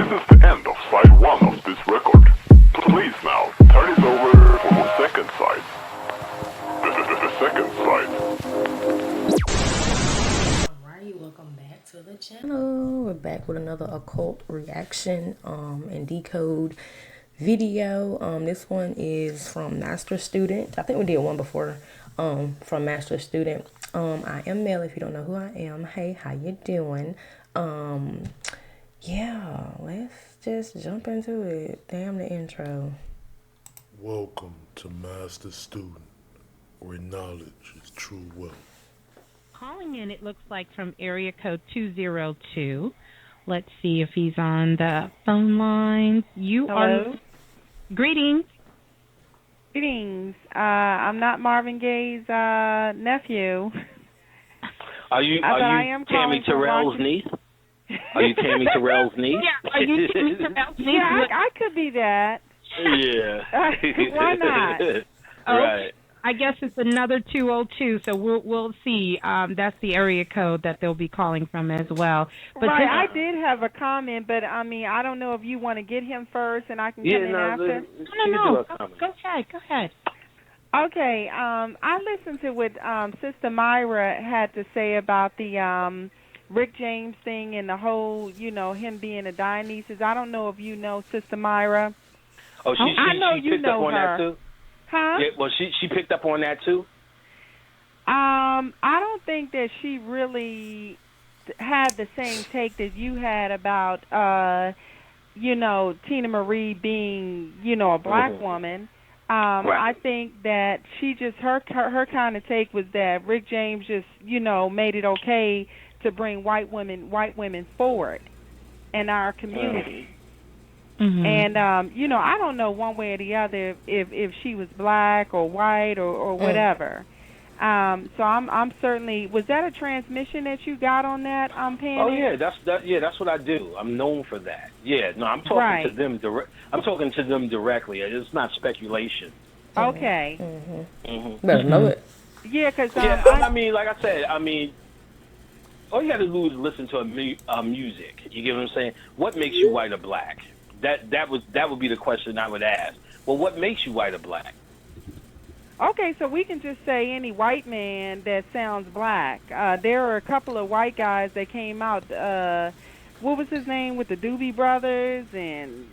is the end of side 1 of this record. Please now, turn it over for the second side. The second side. Alright, welcome back to the channel. We're back with another occult reaction and decode video. This one is from Master Student. I think we did one before from Master Student. I am Mel, if you don't know who I am. Hey, how you doing? Yeah, let's just jump into it. Damn the intro. Welcome to Master Student, where knowledge is true wealth. Calling in, it looks like from area code 202. Let's see if he's on the phone line. You Hello? are. Greetings. Greetings. I'm not Marvin Gaye's nephew. Are you Tammy Terrell's niece? Are you Tammy Terrell's niece? Yeah, are you Tammy Terrell's niece? Yeah, I could be that. Yeah. Why not? Right. I guess it's another 202, so we'll see. That's the area code that they'll be calling from as well. But right, I did have a comment, but I mean, I don't know if you want to get him first and I can come in after. No. Go ahead. Okay, I listened to what Sister Myra had to say about the Rick James thing and the whole, him being a Dionysus. I don't know if you know Sister Myra. Oh, I know she you picked know up on her. that too? Huh? Yeah, well, she picked up on that too? I don't think that she really had the same take that you had about, Tina Marie being, a black woman. Right. I think that she just, her kind of take was that Rick James just, made it okay to bring white women forward in our community. Mm-hmm. And, I don't know one way or the other if she was black or white or whatever. So I'm certainly, was that a transmission that you got on that, Penny? Oh yeah, that's what I do. I'm known for that. Yeah, no, I'm talking to them I'm talking to them directly. It's not speculation. Okay. Better know it. Yeah, because I mean, like I said, all you got to do is listen to music. You get what I'm saying? What makes you white or black? That would be the question I would ask. Well, what makes you white or black? Okay, so we can just say any white man that sounds black. There are a couple of white guys that came out. What was his name with the Doobie Brothers and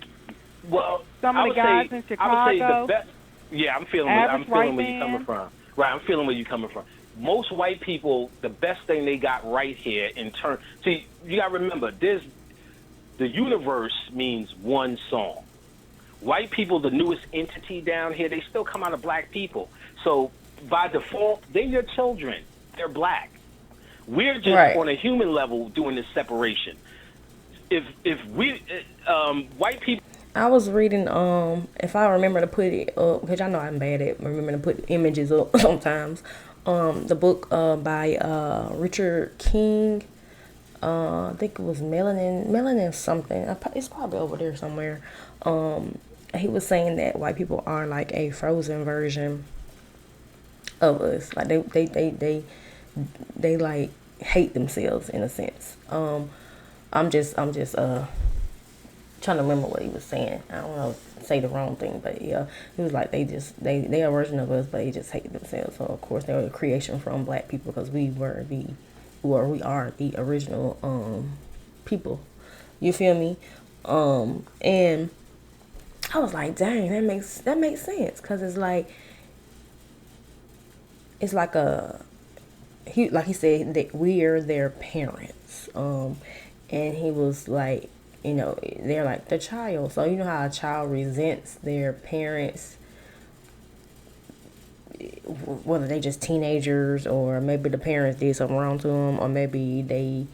some of the guys in Chicago? I would say the best. Yeah, I'm feeling where you're coming from. Right, I'm feeling where you're coming from. Most white people, the best thing they got right here in turn. See, you got to remember, the universe means one song. White people, the newest entity down here, they still come out of black people. So by default, they're your children. They're black. We're just on a human level doing this separation. If we white people. I was reading, if I remember to put it up, because I know I'm bad at remembering to put images up sometimes. The book by Richard King. I think it was Melanin something. It's probably over there somewhere. He was saying that white people are like a frozen version of us. Like they like hate themselves in a sense. I'm just trying to remember what he was saying. I don't know, say the wrong thing, but yeah, he was like they are a version of us, but they just hate themselves. So of course they were a creation from black people because we are the original people. You feel me? And I was like, dang, that makes sense, because it's like he said that we're their parents. And he was like, they're like the child. So you know how a child resents their parents, whether they just teenagers or maybe the parents did something wrong to them, or maybe they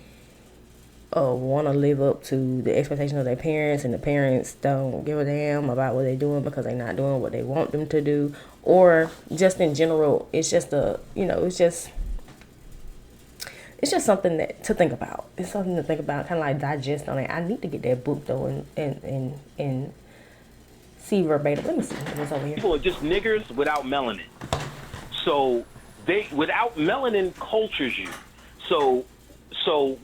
want to live up to the expectation of their parents, and the parents don't give a damn about what they're doing because they're not doing what they want them to do, or just in general, it's just it's just something to think about. It's something to think about, kind of like digest on it. I need to get that book though and see verbatim. Let me see what's over here. People are just niggers without melanin. So without melanin cultures you. So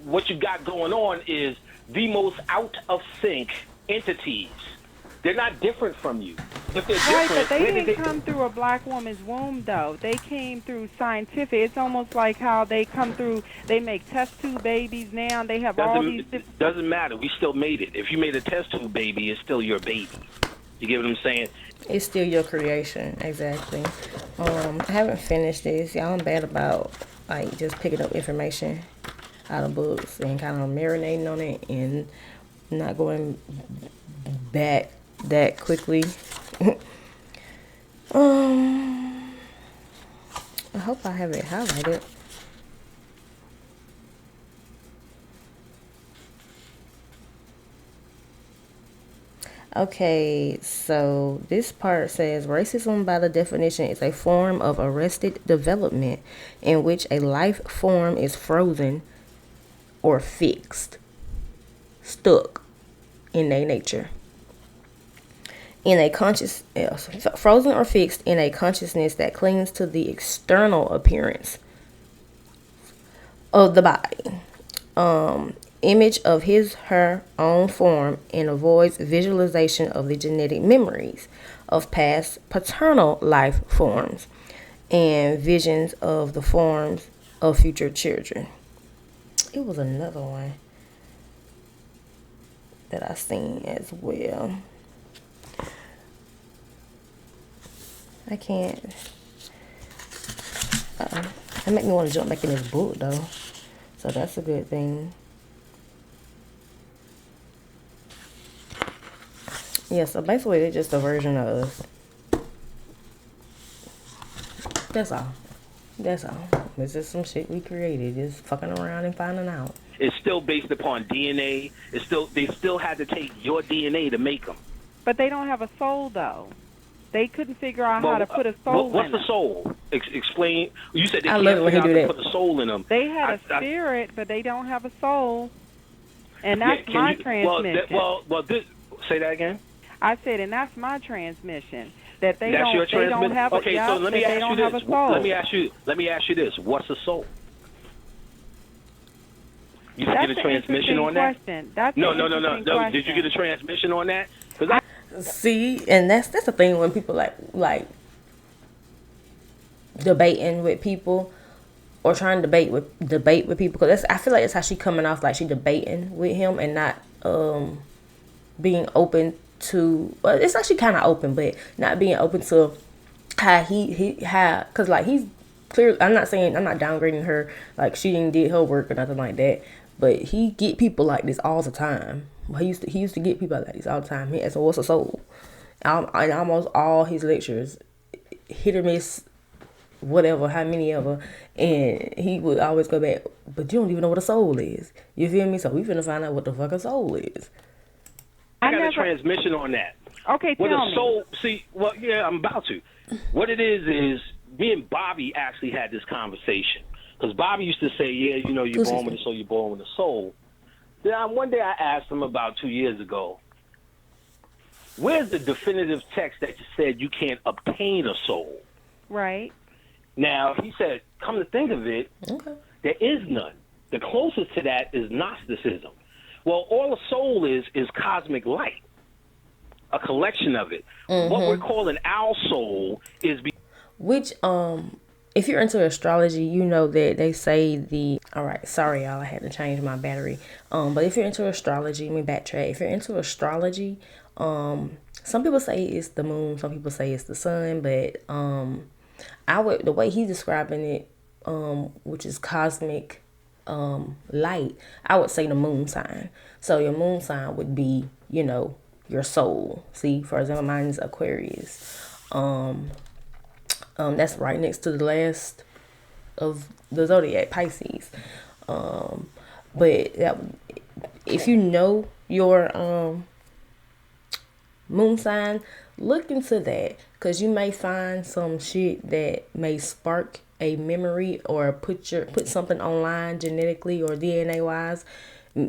what you got going on is the most out of sync entities. They're not different from you. If they're Right, different, but they didn't come through a black woman's womb, though. They came through scientific. It's almost like how they come through, they make test tube babies now. They have all these different... Doesn't matter. We still made it. If you made a test tube baby, it's still your baby. You get what I'm saying? It's still your creation, exactly. I haven't finished this. Y'all, I'm bad about, like, just picking up information out of books and kind of marinating on it and not going back that quickly. I hope I have it highlighted. Okay, so this part says racism by the definition is a form of arrested development in which a life form is frozen or fixed, stuck in their nature. In a frozen or fixed in a consciousness that clings to the external appearance of the body, image of her own form, and avoids visualization of the genetic memories of past paternal life forms and visions of the forms of future children. It was another one that I seen as well. I can't. That make me want to jump back in this book, though. So that's a good thing. Yeah, so basically it's just a version of us. That's all. That's all. It's just some shit we created, just fucking around and finding out. It's still based upon DNA. They still had to take your DNA to make them. But they don't have a soul, though. They couldn't figure out how to put a soul in them. What's the soul? Explain. You said they can't figure out to put a soul in them. They had a spirit, but they don't have a soul. And that's my transmission. Say that again. I said, and that's my transmission. That they that's don't. Your they don't have a. Okay, so let me ask you this. Let me ask you this. What's a soul? You did get a transmission on that? No. Did you get a transmission on that? See, and that's the thing when people like debating with people or trying to debate with people, because I feel like that's how she coming off, like she debating with him and not being open to. Well, it's actually kind of open, but not being open to how because like he's clear. I'm not downgrading her, like she didn't did her work or nothing like that, but he get people like this all the time. He used to get people like this all the time. He asked, "What's a soul?" And almost all his lectures, hit or miss, whatever, how many ever, and he would always go back. But you don't even know what a soul is. You feel me? So we finna find out what the fuck a soul is. I got a transmission on that. Okay, tell me. Soul, see, well, yeah, I'm about to. What it is me and Bobby actually had this conversation. Because Bobby used to say, yeah, you know, you're born with a soul, you're born with a soul. Then one day I asked him about 2 years ago, where's the definitive text that said you can't obtain a soul? Right. Now, he said, come to think of it, there is none. The closest to that is Gnosticism. Well, all a soul is cosmic light, a collection of it. Mm-hmm. What we're calling our soul is... Which, if you're into astrology, you know that they say all right, sorry, y'all, I had to change my battery. But if you're into astrology, let me backtrack. If you're into astrology, some people say it's the moon, some people say it's the sun, but the way he's describing it, which is cosmic light, I would say the moon sign. So your moon sign would be, you know, your soul. See, for example, mine is Aquarius. That's right next to the last of the zodiac, Pisces. But if you know your moon sign, look into that, because you may find some shit that may spark a memory or put something online genetically or DNA wise,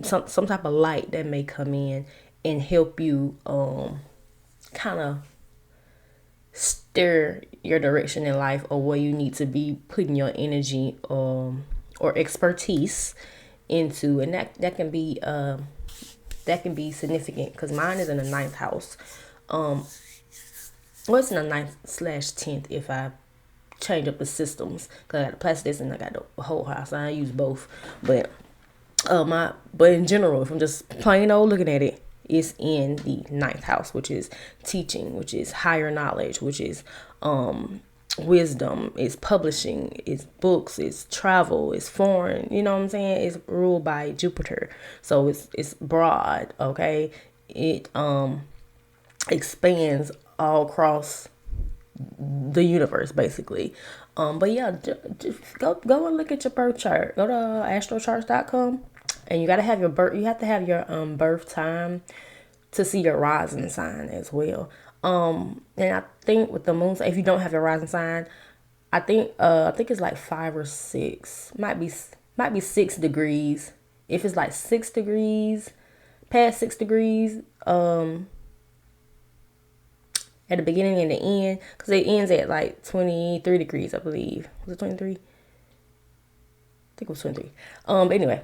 some type of light that may come in and help you kind of steer your direction in life or where you need to be putting your energy or expertise into. And that can be that can be significant because mine is in the 9th house. Well, it's in the 9th/10th if I change up the systems, because I got the Placidus and I got the whole house. I use both, but but in general, if I'm just plain old looking at it, it's in the 9th house, which is teaching, which is higher knowledge, which is wisdom, it's publishing, it's books, it's travel, it's foreign, you know what I'm saying? It's ruled by Jupiter, so it's broad. Okay, it expands all across the universe, basically. But yeah, just go and look at your birth chart. Go to astrocharts.com, and you have to have your birth time to see your rising sign as well. And I think with the moon, if you don't have your rising sign, I think it's like 5 or 6, might be 6 degrees. If it's like 6 degrees, past 6 degrees, at the beginning and the end, because it ends at like 23 degrees, I believe. Was it 23? I think it was 23. But anyway,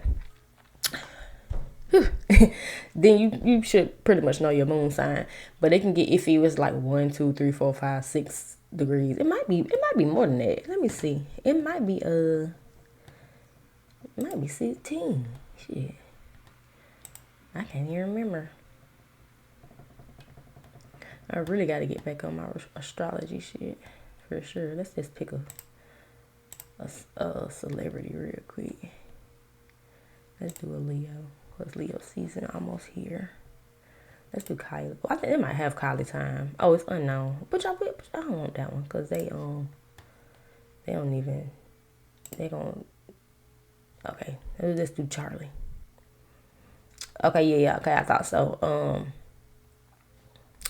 then you should pretty much know your moon sign. But it can get iffy. It was like 1, 2, 3, 4, 5, 6 degrees. It might be more than that. Let me see. It might be 16. Shit, I can't even remember. I really got to get back on my astrology shit for sure. Let's just pick a celebrity real quick. Let's do a Leo. Because Leo season almost here. Let's do Kylie. Well, I think they might have Kylie time. Oh, it's unknown. But I don't want that one because they don't even. They don't. Okay, let's do Charlie. Okay, yeah. Okay, I thought so.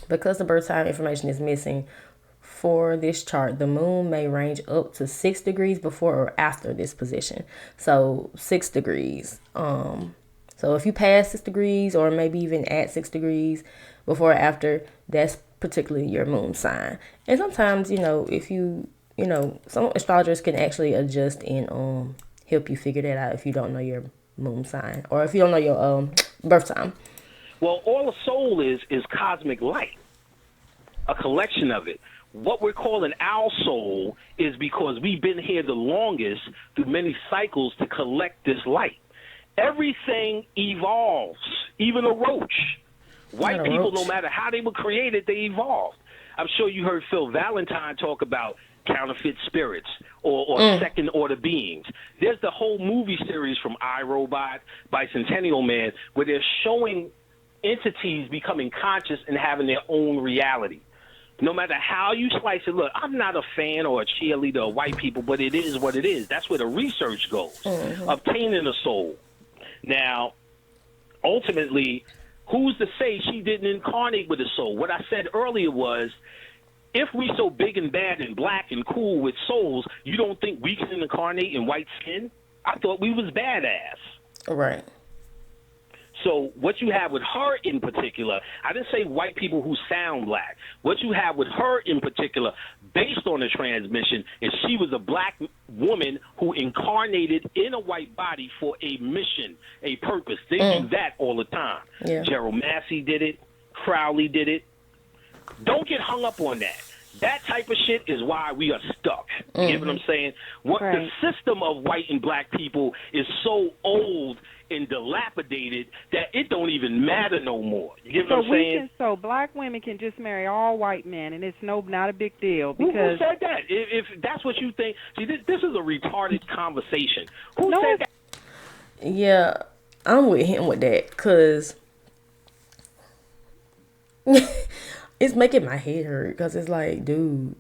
Because the birth time information is missing for this chart, the moon may range up to 6 degrees before or after this position. So 6 degrees. So if you pass 6 degrees or maybe even at 6 degrees before or after, that's particularly your moon sign. And sometimes, if some astrologers can actually adjust and help you figure that out if you don't know your moon sign or if you don't know your birth time. Well, all a soul is cosmic light, a collection of it. What we're calling our soul is because we've been here the longest through many cycles to collect this light. Everything evolves, even a roach. White people, no matter how they were created, they evolved. I'm sure you heard Phil Valentine talk about counterfeit spirits or second order beings. There's the whole movie series from iRobot, Bicentennial Man, where they're showing entities becoming conscious and having their own reality. No matter how you slice it, look, I'm not a fan or a cheerleader of white people, but it is what it is. That's where the research goes, obtaining a soul. Now, ultimately, who's to say she didn't incarnate with a soul? What I said earlier was, if we so big and bad and black and cool with souls, you don't think we can incarnate in white skin? I thought we was badass. Right. So what you have with her in particular, I didn't say white people who sound black. What you have with her in particular, based on the transmission, is she was a black woman who incarnated in a white body for a mission, a purpose. They do that all the time. Yeah. Gerald Massey did it. Crowley did it. Don't get hung up on that. That type of shit is why we are stuck. You get what I'm saying? The system of white and black people is so old and dilapidated that it don't even matter no more. You get what I'm saying? So black women can just marry all white men, and it's not a big deal. Because who said that? If that's what you think, see, this is a retarded conversation. Who said that? Yeah, I'm with him with that, because it's making my head hurt, because it's like, dude,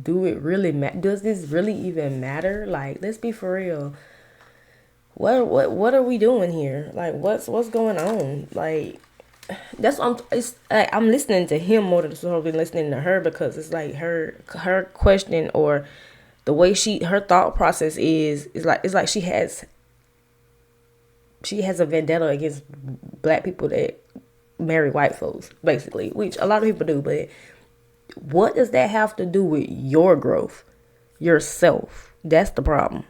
do it really matter? Does this really even matter? Like, let's be for real. What are we doing here? Like, what's going on? Like, that's what I'm listening to him more than listening to her, because it's like her question, or the way her thought process is like she has a vendetta against black people that marry white folks, basically, which a lot of people do. But what does that have to do with your growth, yourself? That's the problem.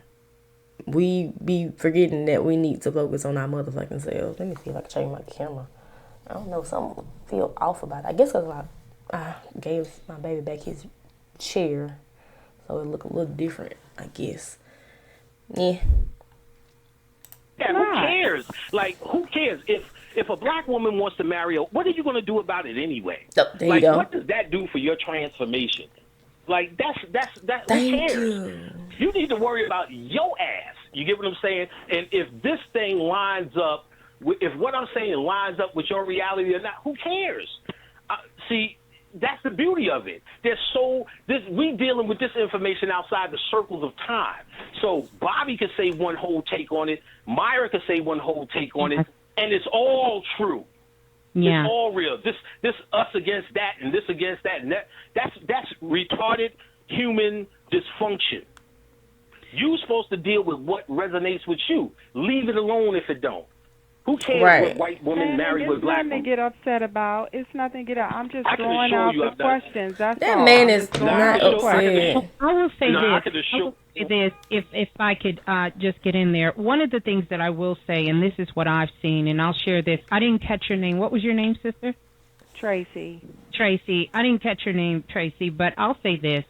We be forgetting that we need to focus on our motherfucking selves. Let me see if I can change my camera. I don't know, something feel off about it. I guess because I gave my baby back his chair, so it looked a little different, I guess. Yeah. Yeah, who cares? Like, who cares? If a black woman wants to marry, what are you going to do about it anyway? Oh, there like, you go. What does that do for your transformation? Like, that's who Thank cares? You need to worry about your ass. You get what I'm saying? And if this thing lines up, if what I'm saying lines up with your reality or not, who cares? See, that's the beauty of it. We dealing with this information outside the circles of time. So Bobby could say one whole take on it, Myra could say one whole take on it, and it's all true. Yeah. It's all real. This us against that and this against that and that's retarded human dysfunction. You're supposed to deal with what resonates with you. Leave it alone if it don't. Who cares what white woman married with black woman? It's nothing to get upset about. It's nothing to get out. I'm just I can throwing assure out you the I've done- questions. That's That all. man I'm is just throwing not out the upset. questions. I will say No, I this. could assure- If I could just get in there. One of the things that I will say, and this is what I've seen, and I'll share this. I didn't catch your name. What was your name, sister? Tracy. Tracy. I didn't catch your name, Tracy, but I'll say this.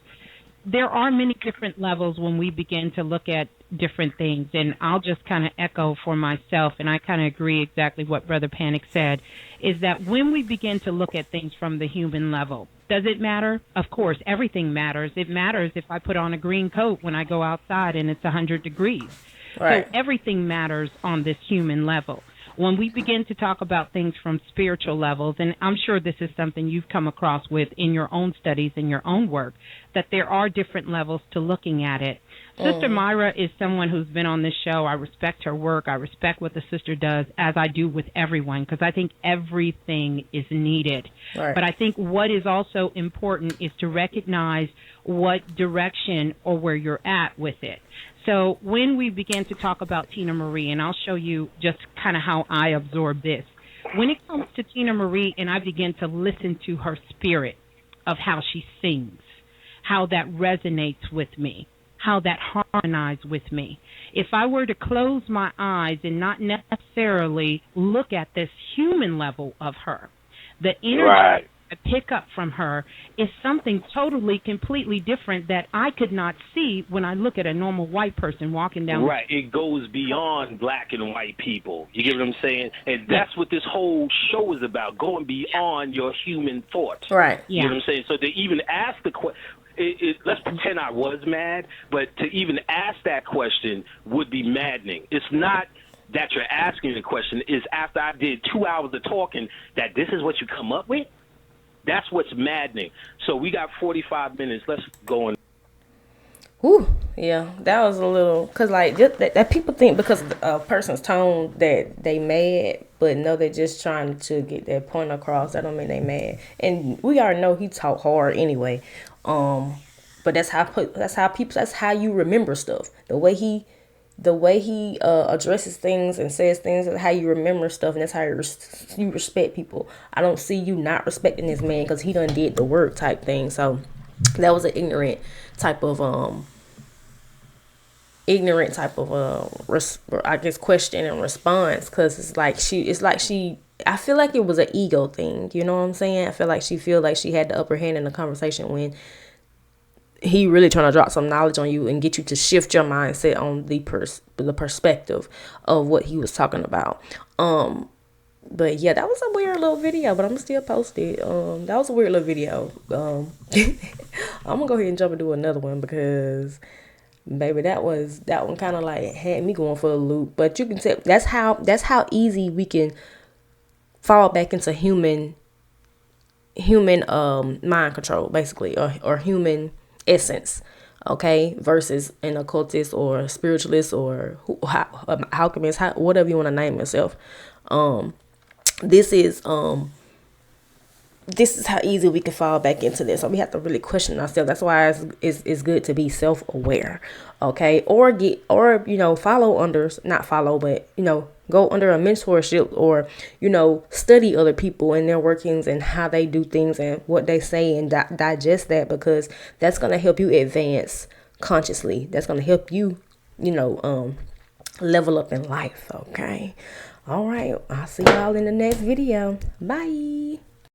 There are many different levels when we begin to look at different things, and I'll just kind of echo for myself, and I kind of agree exactly what Brother Panic said, is that when we begin to look at things from the human level, does it matter? Of course, everything matters. It matters if I put on a green coat when I go outside and it's 100 degrees. Right. So everything matters on this human level. When we begin to talk about things from spiritual levels, and I'm sure this is something you've come across with in your own studies, in your own work, that there are different levels to looking at it. Sister Myra is someone who's been on this show. I respect her work. I respect what the sister does, as I do with everyone, because I think everything is needed. Right. But I think what is also important is to recognize what direction or where you're at with it. So when we begin to talk about Tina Marie, and I'll show you just kind of how I absorb this. When it comes to Tina Marie and I begin to listen to her spirit of how she sings, how that resonates with me, how that harmonizes with me. If I were to close my eyes and not necessarily look at this human level of her, the energy I pick up from her is something totally, completely different that I could not see when I look at a normal white person walking down. Right. It goes beyond black and white people. You get what I'm saying? And that's what this whole show is about, going beyond your human thoughts. Right. You know what I'm saying? So to even ask the question, let's pretend I was mad, but to even ask that question would be maddening. It's not that you're asking the question. It's after I did 2 hours of talking that this is what you come up with? That's what's maddening. So we got 45 minutes. Let's go on. Whew, yeah, that was a little, because like just that people think because a person's tone that they mad, but no, they're just trying to get their point across. That don't mean they mad. And we already know he talk hard anyway. But that's how you remember stuff. The way he addresses things and says things, is how you remember stuff, and that's how you respect people. I don't see you not respecting this man because he done did the work type thing. So that was an ignorant type of I guess question and response, because it's like she I feel like it was an ego thing, you know what I'm saying? I feel like she had the upper hand in the conversation when he really trying to drop some knowledge on you and get you to shift your mindset on the perspective of what he was talking about. But yeah, that was a weird little video, but I'm still post it. That was a weird little video. I'm gonna go ahead and jump and do another one because, baby, that one kind of like had me going for a loop. But you can tell that's how easy we can fall back into human mind control, basically, or human essence, okay, versus an occultist or a spiritualist or alchemist, whatever you want to name yourself. This is how easy we can fall back into this. So we have to really question ourselves. That's why it's good to be self-aware, okay, or follow under, not follow, but go under a mentorship, or study other people and their workings and how they do things and what they say, and digest that, because that's going to help you advance consciously. That's going to help you level up in life. Okay. All right, I'll see y'all in the next video. Bye.